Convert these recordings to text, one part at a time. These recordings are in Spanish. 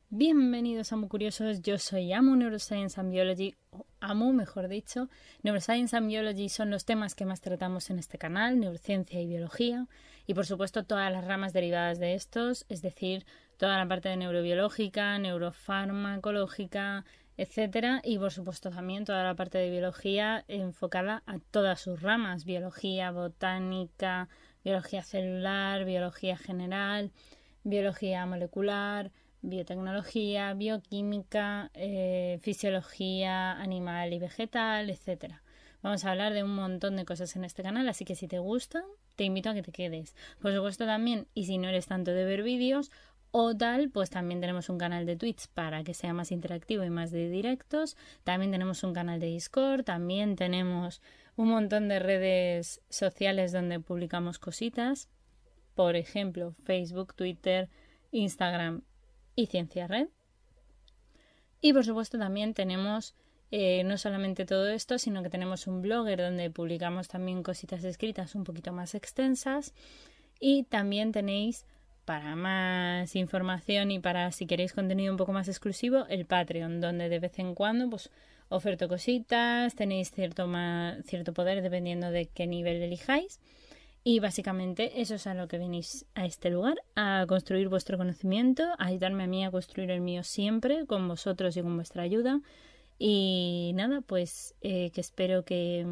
Bienvenidos a Amu Curiosos, yo soy Amu Neuroscience and Biology, o Amu mejor dicho. Neuroscience and Biology son los temas que más tratamos en este canal, neurociencia y biología, y por supuesto todas las ramas derivadas de estos, es decir, toda la parte de neurobiológica, neurofarmacológica, etcétera, y por supuesto también toda la parte de biología enfocada a todas sus ramas, biología, botánica, biología celular, biología general, biología molecular, biotecnología, bioquímica, fisiología animal y vegetal, etcétera. Vamos a hablar de un montón de cosas en este canal, así que si te gusta, te invito a que te quedes. Por supuesto también, y si no eres tanto de ver vídeos o tal, pues también tenemos un canal de Twitch para que sea más interactivo y más de directos. También tenemos un canal de Discord, también tenemos un montón de redes sociales donde publicamos cositas. Por ejemplo, Facebook, Twitter, Instagram y Ciencia Red. Y por supuesto también tenemos no solamente todo esto, sino que tenemos un blogger donde publicamos también cositas escritas un poquito más extensas, y también tenéis, para más información y para si queréis contenido un poco más exclusivo, el Patreon, donde de vez en cuando pues oferto cositas, tenéis cierto poder dependiendo de qué nivel elijáis. Y básicamente eso es a lo que venís a este lugar, a construir vuestro conocimiento, a ayudarme a mí a construir el mío siempre, con vosotros y con vuestra ayuda. Y nada, pues que espero que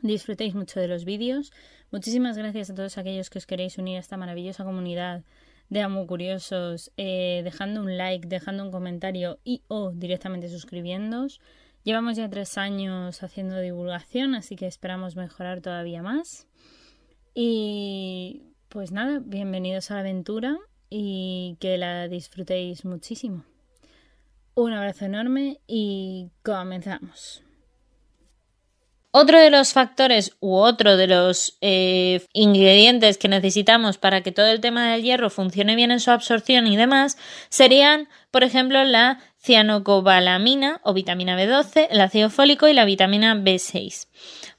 disfrutéis mucho de los vídeos. Muchísimas gracias a todos aquellos que os queréis unir a esta maravillosa comunidad de Amu Curiosos, dejando un like, dejando un comentario y o directamente suscribiéndoos. Llevamos ya 3 años haciendo divulgación, así que esperamos mejorar todavía más. Y pues nada, bienvenidos a la aventura y que la disfrutéis muchísimo. Un abrazo enorme y comenzamos. Otro de los factores u otro de los ingredientes que necesitamos para que todo el tema del hierro funcione bien en su absorción y demás serían, por ejemplo, la cianocobalamina o vitamina B12, el ácido fólico y la vitamina B6.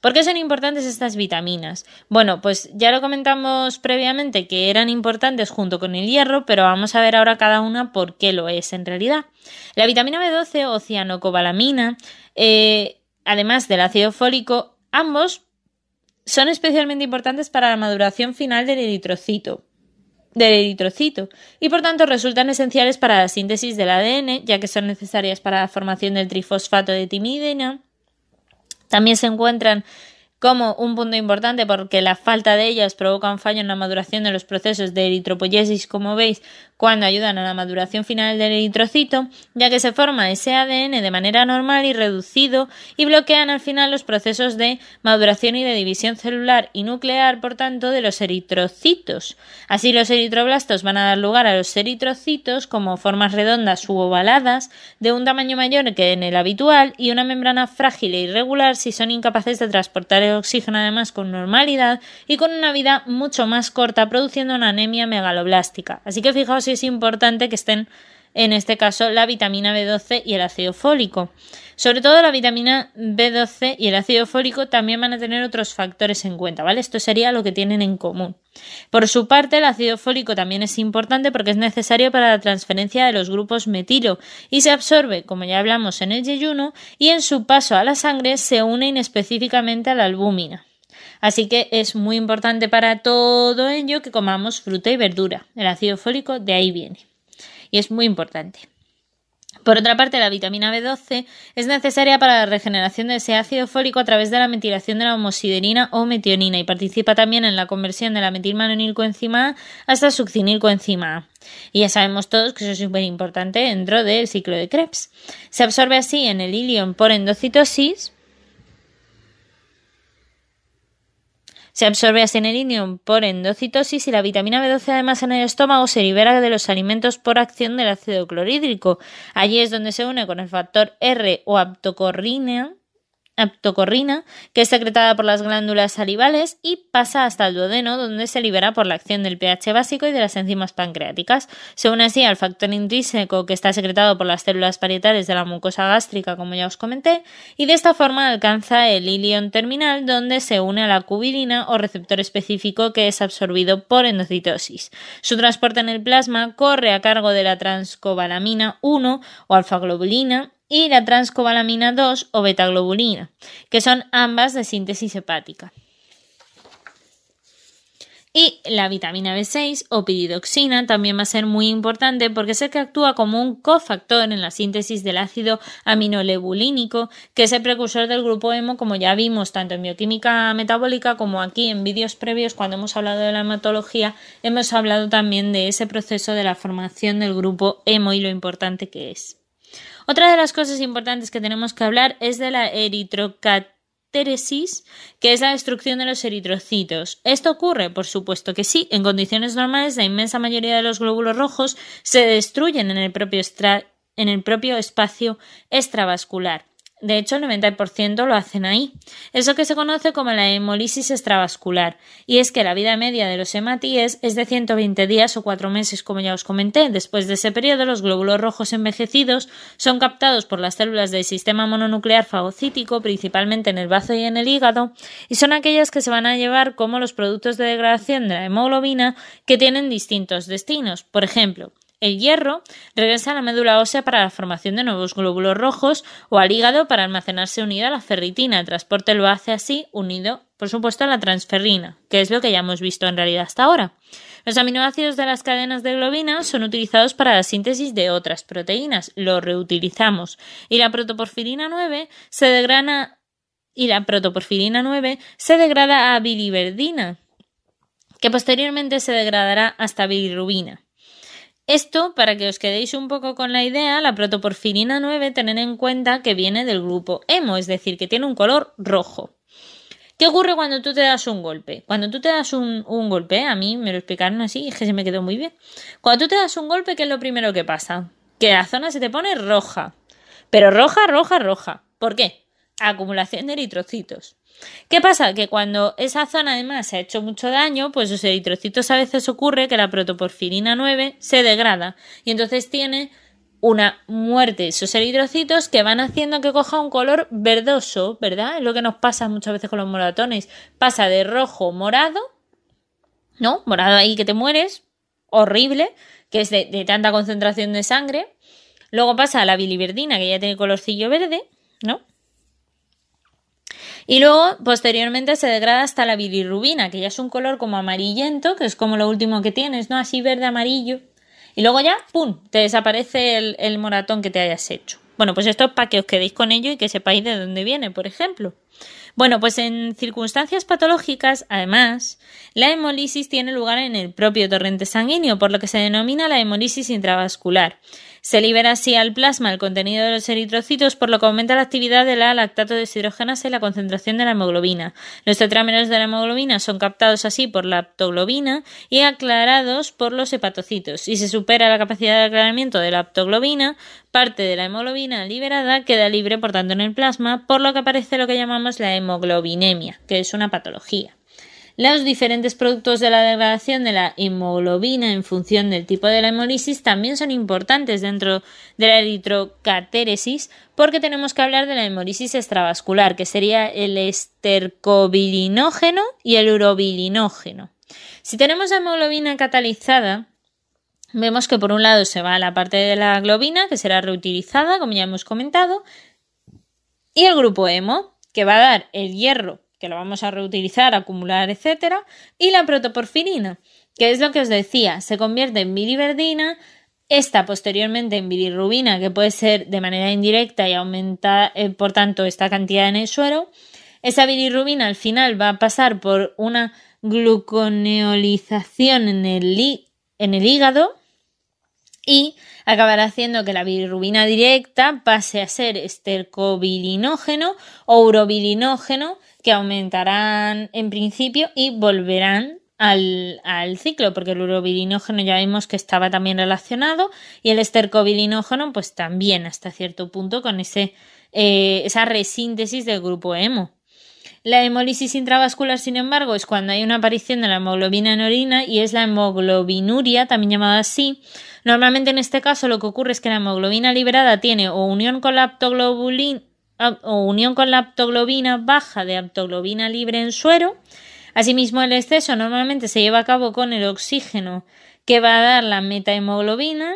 ¿Por qué son importantes estas vitaminas? Bueno, pues ya lo comentamos previamente que eran importantes junto con el hierro, pero vamos a ver ahora cada una por qué lo es en realidad. La vitamina B12 o cianocobalamina, además del ácido fólico, ambos son especialmente importantes para la maduración final del eritrocito y por tanto resultan esenciales para la síntesis del ADN, ya que son necesarias para la formación del trifosfato de timidina. También se encuentran como un punto importante porque la falta de ellas provoca un fallo en la maduración de los procesos de eritropoyesis, como veis, cuando ayudan a la maduración final del eritrocito, ya que se forma ese ADN de manera normal y reducido y bloquean al final los procesos de maduración y de división celular y nuclear, por tanto, de los eritrocitos. Así los eritroblastos van a dar lugar a los eritrocitos como formas redondas u ovaladas de un tamaño mayor que en el habitual y una membrana frágil e irregular si son incapaces de transportar el oxígeno además con normalidad y con una vida mucho más corta, produciendo una anemia megaloblástica. Así que fijaos si es importante que estén en este caso la vitamina B12 y el ácido fólico. Sobre todo la vitamina B12 y el ácido fólico también van a tener otros factores en cuenta, ¿vale? Esto sería lo que tienen en común. Por su parte, el ácido fólico también es importante porque es necesario para la transferencia de los grupos metilo y se absorbe, como ya hablamos, en el yeyuno y en su paso a la sangre se une inespecíficamente a la albúmina. Así que es muy importante para todo ello que comamos fruta y verdura. El ácido fólico de ahí viene. Y es muy importante. Por otra parte, la vitamina B12 es necesaria para la regeneración de ese ácido fólico a través de la metilación de la homosiderina o metionina y participa también en la conversión de la metilmalonilcoenzima A hasta succinilcoenzima A. Y ya sabemos todos que eso es súper importante dentro del ciclo de Krebs. Se absorbe así en el ilion por endocitosis. Se absorbe así en el ilion por endocitosis y la vitamina B12 además en el estómago se libera de los alimentos por acción del ácido clorhídrico. Allí es donde se une con el factor R o aptocorrina aptocorrina, que es secretada por las glándulas salivales y pasa hasta el duodeno, donde se libera por la acción del pH básico y de las enzimas pancreáticas. Se une así al factor intrínseco que está secretado por las células parietales de la mucosa gástrica, como ya os comenté, y de esta forma alcanza el ilion terminal, donde se une a la cubilina o receptor específico que es absorbido por endocitosis. Su transporte en el plasma corre a cargo de la transcobalamina 1 o alfa-globulina y la transcobalamina 2 o beta-globulina, que son ambas de síntesis hepática. Y la vitamina B6 o piridoxina también va a ser muy importante porque es el que actúa como un cofactor en la síntesis del ácido aminolebulínico, que es el precursor del grupo hemo, como ya vimos tanto en bioquímica metabólica como aquí en vídeos previos cuando hemos hablado de la hematología, hemos hablado también de ese proceso de la formación del grupo hemo y lo importante que es. Otra de las cosas importantes que tenemos que hablar es de la eritrocatéresis, que es la destrucción de los eritrocitos. ¿Esto ocurre? Por supuesto que sí. En condiciones normales, la inmensa mayoría de los glóbulos rojos se destruyen en el propio espacio extravascular. De hecho, el 90% lo hacen ahí. Eso que se conoce como la hemólisis extravascular. Y es que la vida media de los hematíes es de 120 días o 4 meses, como ya os comenté. Después de ese periodo, los glóbulos rojos envejecidos son captados por las células del sistema mononuclear fagocítico, principalmente en el bazo y en el hígado, y son aquellas que se van a llevar como los productos de degradación de la hemoglobina que tienen distintos destinos. Por ejemplo, el hierro regresa a la médula ósea para la formación de nuevos glóbulos rojos o al hígado para almacenarse unida a la ferritina. El transporte lo hace así unido, por supuesto, a la transferrina, que es lo que ya hemos visto en realidad hasta ahora. Los aminoácidos de las cadenas de globina son utilizados para la síntesis de otras proteínas, lo reutilizamos, y la protoporfirina 9 se degrada a biliverdina, que posteriormente se degradará hasta bilirrubina. Esto, para que os quedéis un poco con la idea, la protoporfirina 9, tened en cuenta que viene del grupo hemo, es decir, que tiene un color rojo. ¿Qué ocurre cuando tú te das un golpe? Cuando tú te das un golpe, a mí me lo explicaron así y es que se me quedó muy bien. Cuando tú te das un golpe, ¿qué es lo primero que pasa? Que la zona se te pone roja. Pero roja, roja, roja. ¿Por qué? Acumulación de eritrocitos. ¿Qué pasa? Que cuando esa zona además se ha hecho mucho daño, pues los eritrocitos a veces ocurre que la protoporfirina 9 se degrada y entonces tiene una muerte de esos eritrocitos que van haciendo que coja un color verdoso, ¿verdad? Es lo que nos pasa muchas veces con los moratones. Pasa de rojo morado, ¿no? Morado ahí que te mueres, horrible, que es de tanta concentración de sangre. Luego pasa a la biliverdina, que ya tiene colorcillo verde, ¿no? Y luego, posteriormente, se degrada hasta la bilirrubina, que ya es un color como amarillento, que es como lo último que tienes, ¿no? Así verde-amarillo. Y luego ya, ¡pum!, te desaparece el moratón que te hayas hecho. Bueno, pues esto es para que os quedéis con ello y que sepáis de dónde viene, por ejemplo. Bueno, pues en circunstancias patológicas, además, la hemólisis tiene lugar en el propio torrente sanguíneo, por lo que se denomina la hemólisis intravascular. Se libera así al plasma el contenido de los eritrocitos, por lo que aumenta la actividad de la lactato deshidrogenasa y la concentración de la hemoglobina. Los tetrámeros de la hemoglobina son captados así por la aptoglobina y aclarados por los hepatocitos. Si se supera la capacidad de aclaramiento de la aptoglobina, parte de la hemoglobina liberada queda libre, por tanto, en el plasma, por lo que aparece lo que llamamos la hemoglobinemia, que es una patología. Los diferentes productos de la degradación de la hemoglobina en función del tipo de la hemólisis también son importantes dentro de la eritrocatéresis, porque tenemos que hablar de la hemólisis extravascular, que sería el estercobilinógeno y el urobilinógeno. Si tenemos hemoglobina catalizada, vemos que por un lado se va a la parte de la globina, que será reutilizada, como ya hemos comentado, y el grupo hemo, que va a dar el hierro, que lo vamos a reutilizar, acumular, etcétera, y la protoporfirina, que es lo que os decía, se convierte en biliverdina, esta posteriormente en bilirrubina, que puede ser de manera indirecta y aumenta, por tanto, esta cantidad en el suero. Esa bilirrubina al final va a pasar por una gluconeolización en el hígado y acabará haciendo que la bilirrubina directa pase a ser estercobilinógeno o urobilinógeno, que aumentarán en principio y volverán al ciclo, porque el urobilinógeno ya vimos que estaba también relacionado y el estercobilinógeno pues también hasta cierto punto con esa resíntesis del grupo hemo. La hemólisis intravascular, sin embargo, es cuando hay una aparición de la hemoglobina en orina y es la hemoglobinuria, también llamada así. Normalmente en este caso lo que ocurre es que la hemoglobina liberada tiene o unión con la aptoglobina baja de aptoglobina libre en suero. Asimismo, el exceso normalmente se lleva a cabo con el oxígeno que va a dar la metahemoglobina.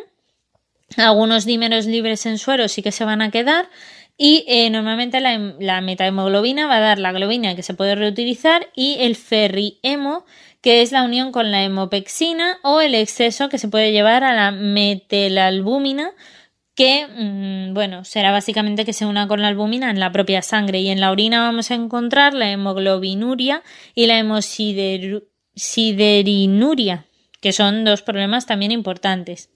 Algunos dímeros libres en suero sí que se van a quedar y normalmente la metahemoglobina va a dar la globina que se puede reutilizar y el ferriemo, que es la unión con la hemopexina, o el exceso que se puede llevar a la metelalbúmina, que será básicamente que se una con la albúmina en la propia sangre, y en la orina vamos a encontrar la hemoglobinuria y la hemosiderinuria, que son dos problemas también importantes.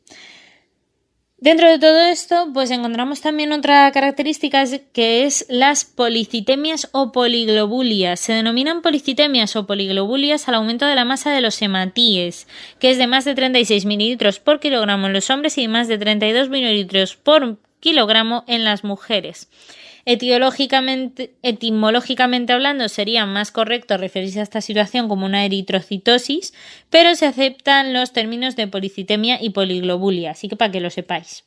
Dentro de todo esto, pues encontramos también otra característica que es las policitemias o poliglobulias. Se denominan policitemias o poliglobulias al aumento de la masa de los hematíes, que es de más de 36 mililitros por kilogramo en los hombres y de más de 32 mililitros por kilogramo en las mujeres. Etimológicamente hablando, sería más correcto referirse a esta situación como una eritrocitosis, pero se aceptan los términos de policitemia y poliglobulia, así que para que lo sepáis.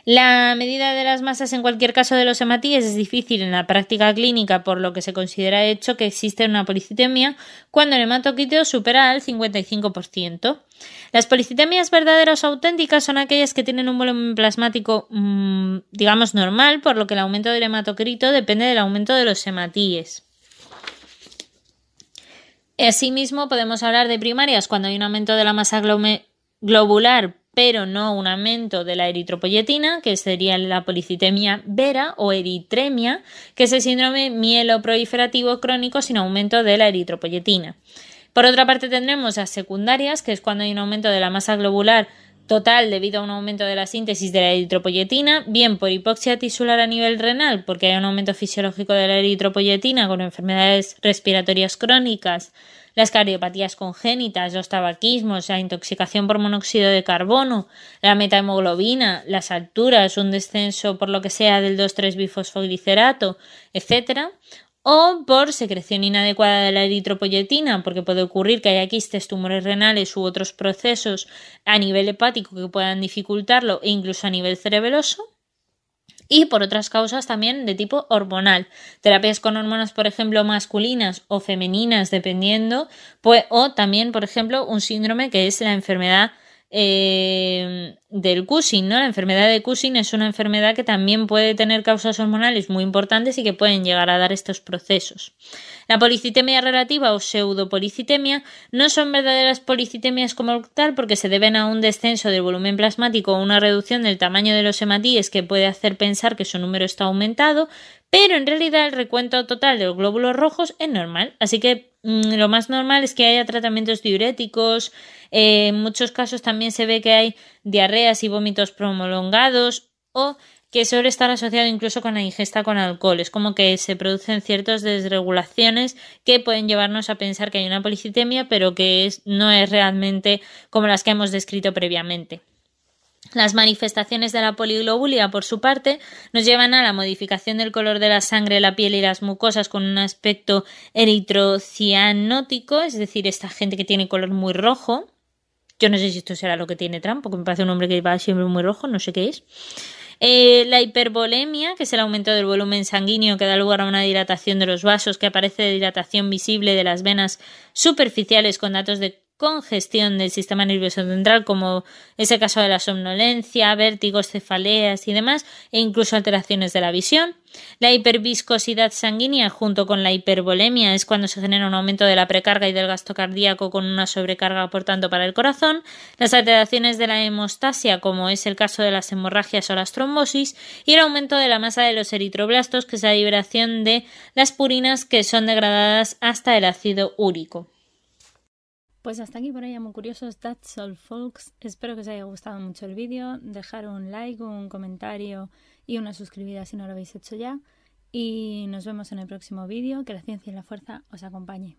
La medida de las masas en cualquier caso de los hematíes es difícil en la práctica clínica, por lo que se considera hecho que existe una policitemia cuando el hematocrito supera al 55%. Las policitemias verdaderas o auténticas son aquellas que tienen un volumen plasmático, digamos, normal, por lo que el aumento del hematocrito depende del aumento de los hematíes. Asimismo, podemos hablar de primarias cuando hay un aumento de la masa globular, pero no un aumento de la eritropoyetina, que sería la policitemia vera o eritremia, que es el síndrome mieloproliferativo crónico sin aumento de la eritropoyetina. Por otra parte, tendremos las secundarias, que es cuando hay un aumento de la masa globular total debido a un aumento de la síntesis de la eritropoyetina, bien por hipoxia tisular a nivel renal, porque hay un aumento fisiológico de la eritropoyetina con enfermedades respiratorias crónicas, las cardiopatías congénitas, los tabaquismos, la intoxicación por monóxido de carbono, la metahemoglobina, las alturas, un descenso por lo que sea del 2,3-bifosfoglicerato, etc., o por secreción inadecuada de la eritropoyetina, porque puede ocurrir que haya quistes, tumores renales u otros procesos a nivel hepático que puedan dificultarlo e incluso a nivel cerebeloso. Y por otras causas también de tipo hormonal, terapias con hormonas, por ejemplo, masculinas o femeninas, dependiendo, o también, por ejemplo, un síndrome que es la enfermedad del Cushing, ¿no? La enfermedad de Cushing es una enfermedad que también puede tener causas hormonales muy importantes y que pueden llegar a dar estos procesos. La policitemia relativa o pseudopolicitemia no son verdaderas policitemias como tal, porque se deben a un descenso del volumen plasmático o una reducción del tamaño de los hematíes que puede hacer pensar que su número está aumentado, pero en realidad el recuento total de los glóbulos rojos es normal, así que lo más normal es que haya tratamientos diuréticos. En muchos casos también se ve que hay diarreas y vómitos prolongados, o que suele estar asociado incluso con la ingesta con alcohol. Es como que se producen ciertas desregulaciones que pueden llevarnos a pensar que hay una policitemia, pero que no es realmente como las que hemos descrito previamente. Las manifestaciones de la poliglobulia, por su parte, nos llevan a la modificación del color de la sangre, la piel y las mucosas con un aspecto eritrocianótico, es decir, esta gente que tiene color muy rojo. Yo no sé si esto será lo que tiene Trump, porque me parece un hombre que va siempre muy rojo, no sé qué es. La hipervolemia, que es el aumento del volumen sanguíneo que da lugar a una dilatación de los vasos, que aparece de dilatación visible de las venas superficiales con datos de congestión del sistema nervioso central, como es el caso de la somnolencia, vértigos, cefaleas y demás, e incluso alteraciones de la visión. La hiperviscosidad sanguínea junto con la hipervolemia es cuando se genera un aumento de la precarga y del gasto cardíaco con una sobrecarga, por tanto, para el corazón. Las alteraciones de la hemostasia, como es el caso de las hemorragias o las trombosis, y el aumento de la masa de los eritroblastos, que es la liberación de las purinas que son degradadas hasta el ácido úrico. Pues hasta aquí por ahí, muy curiosos. That's all, folks. Espero que os haya gustado mucho el vídeo. Dejar un like, un comentario y una suscribida si no lo habéis hecho ya. Y nos vemos en el próximo vídeo. Que la ciencia y la fuerza os acompañe.